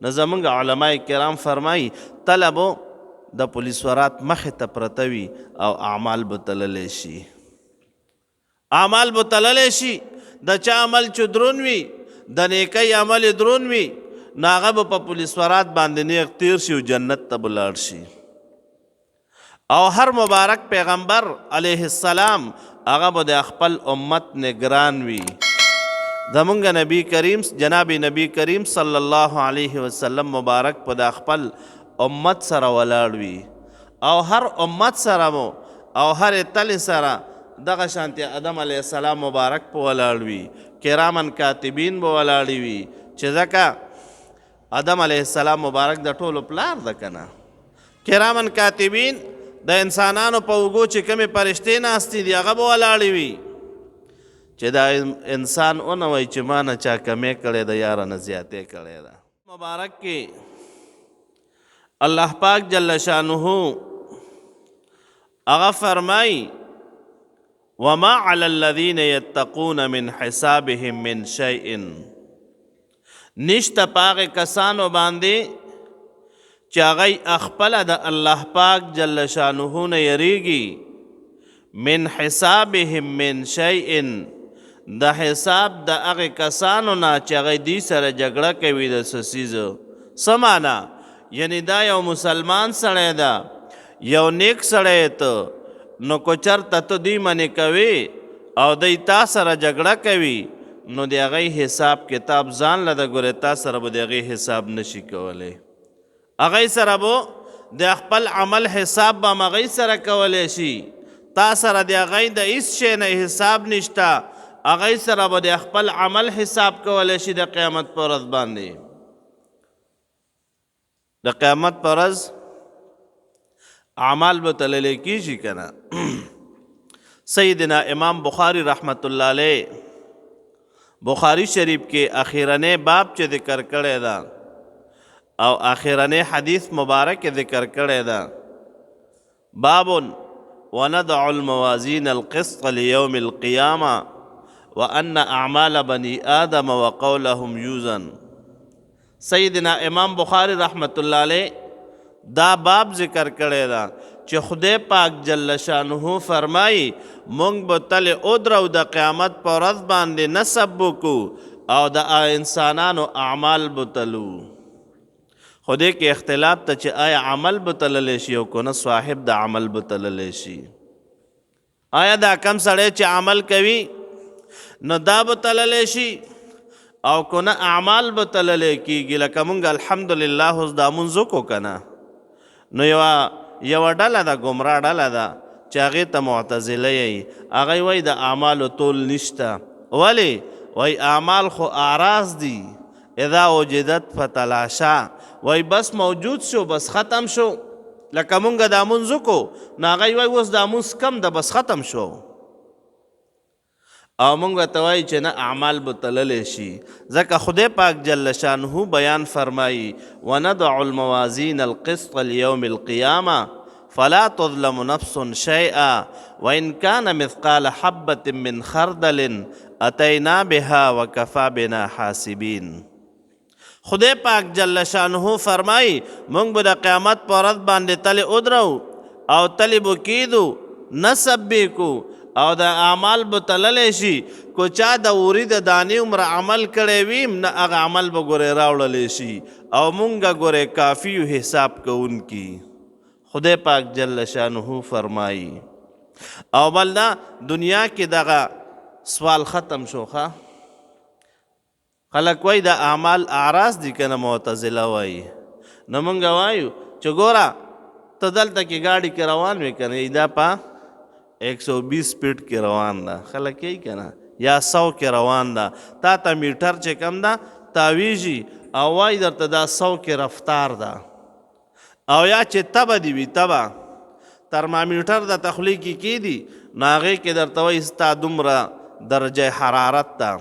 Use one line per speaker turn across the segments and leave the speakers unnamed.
نو زمونږ علماء کرام فرمایي طلبو د پولیس ورات مخې ته پرته وي او اعمال به تللی شي، اعمال به تللی شي. د چا عمل چې درون وي، د نیکۍ عمل یې درون وي، نو هغه به په پولیس ورات باندې نیغ تیر شي او جنت ته به لاړ شي. او هر مبارک پیغمبر علیه السلام هغه به د خپل امت نگران وي. زمونږ نبی کریم جناب نبی کریم صلی الله علیه وسلم مبارک په د خپل امت سره ولاړ وي، او هر امت سره مو او هر تلې سره دغه شانتي آدم علیه السلام مبارک په ولاړ وي، کرامن کاتبین به ولاړ وي، چې ځکه آدم علیه السلام مبارک د ټولو پلار ده که نه. کرامن کاتبین د انسانانو په اوږو چې کومې فرشتې ناستې دي هغه به ولاړې وي، چې دا انسان ونه وایي چې ما نه چا کمې کړې ده یا رانه زیاتې کړې ده. مبارک کې الله پاک جل شانه هغه فرمایي وما علی الذین یتقون من حسابهم من شیء، نشته په هغې کسانو باندې چې هغوی خپله د الله پاک جل شانه نه یریږي، من حسابهم من شیء د حساب د هغې کسانو نه چې هغوی دوی سره جګړه کوي د څه څیزو. څه معنا؟ یعنی دا یو مسلمان سړی ده، یو نیک سړی ته، نو که چېرته ته دوی منې کوې او دی تا سره جګړه کوي، نو د هغوی حساب کتاب ځان له ده ګورې تا سره به د هغوی حساب نشي کولی. هغوی سره به د خپل عمل حساب به هم هغوی سره کولی شي، تا سره د هغوی د هېڅ شی نه حساب نشته، هغوی سره به د خپل عمل حساب کولی شي د قیامت په ورځ باندې. د قیامت په ورځ اعمال به تللی کیږي که نه. سیدنا امام بخاری رحمت الله علیه بخاری شریف کې اخیرنی باب چې ذکر کړی ده او اخیرنی حدیث مبارک ذکر کړی ده، باب وندع الموازین القسط لیوم القیامه وان اعمال بنی آدم وقولهم یوزن. سیدنا امام بخاری رحمت الله علیه دا باب ذکر کړی دا چې خدای پاک جل شانه فرمایي مونږ به تلې ودرو د قیامت په ورځ باندې نسب وکړو او د انسانانو اعمال به تلو. خدای کې اختلاف ته چې آیا عمل به تللی شي او که نه صاحب د عمل به تللی شي. آیا دا کم سړی چې عمل کوي نو دا به تللی شي او که نه اعمال به تللی کېږي. لکه مونږ الحمدلله اوس دا مونځ وکړو که نه، نو یوه ډله ده ګمراه ډله ده چې هغې ته معتزله یي، هغوی وایي د اعمالو طول نشته. ولې؟ وایي اعمال خو اعراض دي، اذا وجدت فتلاشا، وایي بس موجود شو بس ختم شو. لکه مونږ دا مونځ وکړو نو هغوی وایي اوس دا مونځ کم ده بس ختم شو، او مونږ ورته وایي چې نه اعمال به تللی شي. ځکه خدای پاک جل شانه بیان فرمایي وندع الموازین القسط لیوم القیامه فلا تظلم نفس شیئا وان کان مثقال حبة من خردل اتینا بها وکفا بنا حاسبین. خدای پاک جل شانه فرمایي مونږ به د قیامت په ورځ باندې تلې ودرو او تلې به کیدو، نسب به کو او د اعمال به تللی شي. کو چا د وري د دانې عمره عمل کړی وي نه هغه عمل به ګورې راوړلی شي او مونږه ګورې کافي حساب کوونکي. خدای پاک جل شانه فرمایي. او بل دا دنیا کې دغه سوال ختم شو. خلک وایي د اعمال اعراض دي که نه، معتزله وایي. نو مونږ وایو چې ګوره ته دلته کې ګاډي کې روان وې که نه، دا په 120 سپیډ کې روان ده، خلک یې که نه، یا 100 کې روان ده، تا ته میټر چې کم ده تاویږي او وایي درته دا 100 کې رفتار ده. او یا چې تبه دي وي، تبه ترمامیټر د تخلی کې کیدي نو هغې کې درته وایي ستا دومره درجه حرارت ده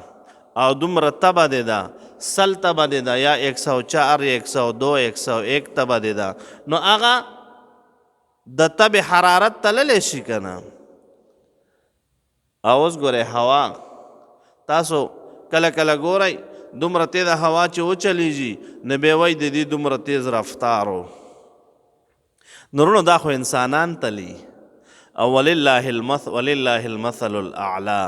او دومره تبه دی ده، 100 تبه دی ده، یا 104 102 101 تبه دی ده. نو هغه د تبې حرارت تللی شي که نه. او اوس ګورئ هوا، تاسو کله کله ګورئ دومره تیزه هوا چې وچلیږي نو بیا وایي د دې دومره تیز رفتارو. نورونو دا خو انسانان تلی او ولله المثل الاعلی.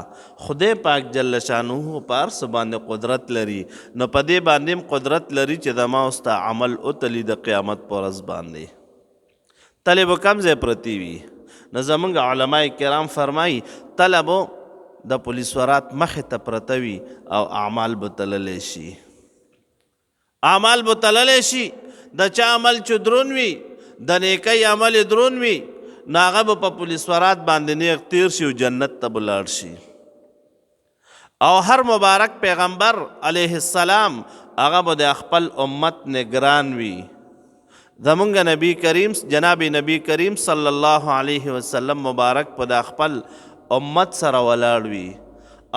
خدای پاک جل شانه په هر څه باندې قدرت لري، نو په دې باندې هم قدرت لري چې زما او ستا عمل وتلي د قیامت په ورځ باندې. تلې به کم ځای پرتې وي. نو زمونږ علما کرام فرمایي تله به د پولیس ورات مخې ته پرته وي او اعمال به تللی شي. اعمال به تللی شي. د چا عمل چې درون وي، د نیکۍ عمل درون وي، نو هغه به په پولیس ورات باندې نیغ تیر شي او جنت ته به لاړ شي. او هر مبارک پیغمبر علیه السلام هغه به د خپل امت نگران وي. زمونږ نبی کریم جناب نبی کریم صلی الله علیه وسلم مبارک په د خپل امت سره ولاړ وي،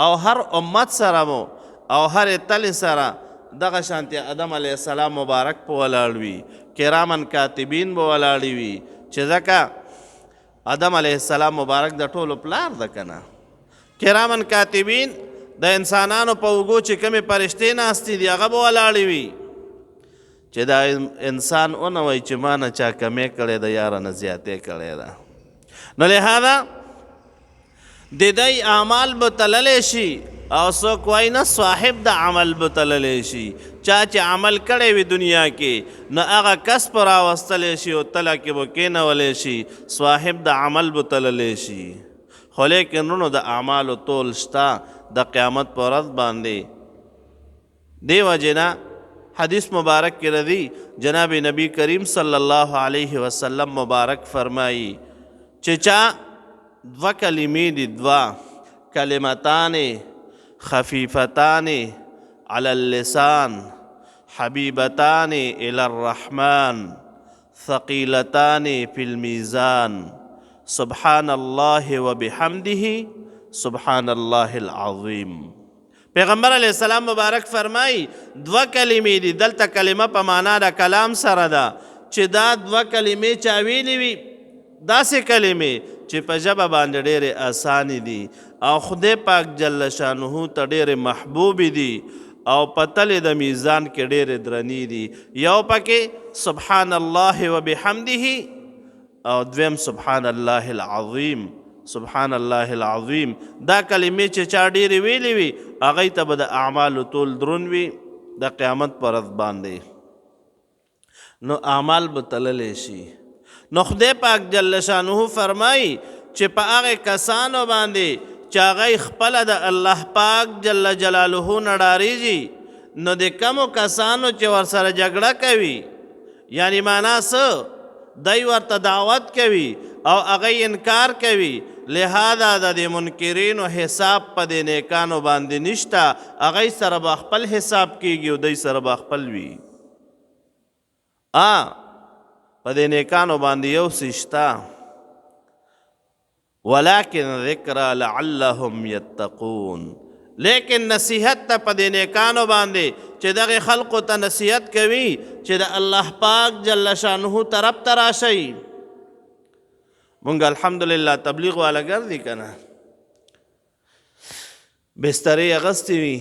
او هر امت سره مو او هر تل سره دغه شانتي آدم علیه السلام مبارک په ولاړ وي. کرامن کاتبین به ولاړ وي چې ځکه آدم علیه السلام مبارک د ټولو پلار ده که نه. کرامن کاتبین د انسانانو په اوږو چې کومې فرشتې ناستې دي هغه به ولاړې وي چې دا انسان ونه وایي چې ما نه چا کمې کړې ده یا رانه زیاتې کړې ده. نو لهذا د دی اعمال به تللی شي او څوک وایي نه صاحب د عمل به تللی شي. چا چې عمل کړی وي دنیا کې نو هغه کس په راوستلی شي او تله کې به کېنولی شي، صاحب د عمل به تللی شي. خو لیکن رونو د اعمالو طول شته د قیامت په ورځ باندې. دې وجې نه حدیث مبارک کې راځي جناب نبی کریم صلی الله علیه وسلم مبارک فرمایي چې چا دوه کلمې دي، دوه کلمتان خفیفتان علی اللسان حبیبتان الی الرحمن ثقیلتان فی المیزان سبحان الله وبحمده سبحان الله العظیم. پیغمبر علیہ السلام مبارک فرمائی دوه کلمې دي. دلته کلمه په معنا د کلام سره ده چې دا دوه کلمې چا ویلې وي، داسې کلمې چې په ژبه باندې ډېرې اسانې دي او خدای پاک جل شانه ته ډېرې محبوبې دي او په تلې د میزان کې ډېرې درنې دي. یو پکې سبحان الله وبحمده او دویم سبحان الله العظیم. سبحان الله العظیم دا کلمې چې چا ډېرې ویلې وي هغوی ته به د اعمالو طول دروند وي د قیامت په ورځ باندې. نو اعمال به تللی شي. نو خدای پاک جل شانه فرمایي چې په هغې کسانو باندې چې هغوی خپله د الله پاک جل جلاله نه ډارېږي، نو د کمو کسانو چې ورسره جګړه کوي، یعنی معنا څه دی ورته دعوت کوي او هغوی انکار کوي، لہذا د دې منکرینو حساب په دې نیکانو باندې نشته. هغوی سره به خپل حساب کیږي او دوی سره به خپل وي. په دې نیکانو باندې یو څه شته، ولکن ذکر لعلهم یتقون. لیکن نصیحت ته په دې نیکانو باندې چې دغه خلقو ته نصیحت کوي چې د الله پاک جل شانه طرف ته راشئ. مونږ الحمدلله تبلیغ والا ګرځي که نه، بسترې اغستې وي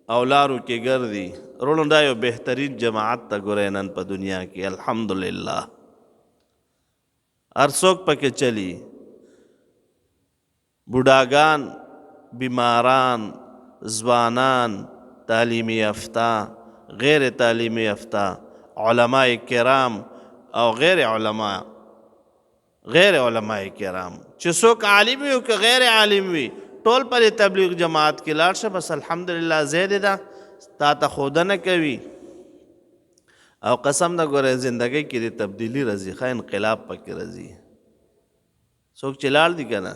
او لارو کې ګرځي. رونو دا یو بهترین جماعت ته ګورئ نن په دنیا کې الحمدلله. هر څوک پکې چلی، بوډاګان، بیماران، ځوانان، تعلیمي یافته، غیر تعلیمي یافته، علماء کرام او غیر علماء کرام، چې څوک عالم وي او که غیر عالم وي، ټول پر تبلیغ جماعت کې لاړ شه. بس الحمدلله زیاده ده، تا ته ښودنه کوي او قسم ده ګوره زندګۍ کې د تبدیلي راځي، ښه انقلاب پکې راځي. څوک چې لاړ دي که نه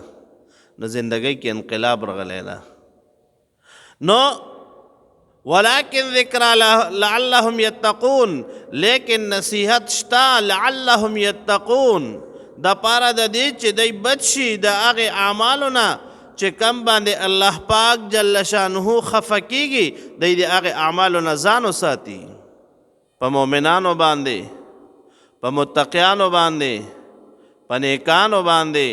نو زندګۍ کې انقلاب راغلی ده. نو ولکن ذکر لعلهم یتقون، لیکن نصیحت شته لعلهم یتقون د پاره د دې چې دی بچ شي د هغې اعمالو نه چې کم باندې الله پاک جل شانه خفه کیږي، دی د هغې اعمالو نه ځان وساتي. په مؤمنانو باندې، په متقیانو باندې، په نیکانو باندې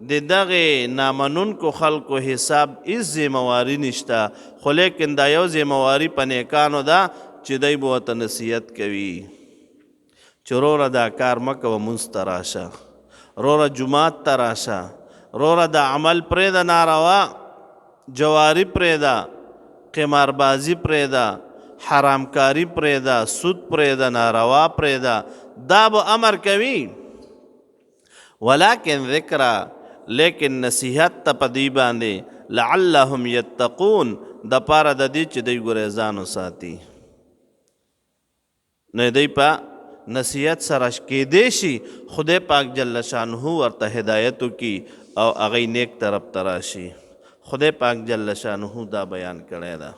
د دغه نامنونکو خلکو حساب هیڅ ذمواري نشته، خو لیکن دا یو ذمواري په نیکانو ده چې دی به ورته نصیحت کوي چې وروره دا کار مه کوه، مونځ ته راشه، وروره جومات ته راشه، وروره دا عمل پرېږده، ناروا جواري پرېږده، قماربازي پرېږده، حرامکاري پرېږده، سود پرېږده، ناروا پرېږده، دا به امر کوي. ولکن ذکرہ لیکن نصیحت ته په دوی باندې لعلهم یتقون د پاره د دې چې دوی ګورې ځان وساتي. نو دوی په نصیحت سره کېدی شي خدای پاک جل شانه ورته هدایت وکړي او هغوی نیک طرف ته راشي. خدای پاک جل شانه دا بیان کړی ده.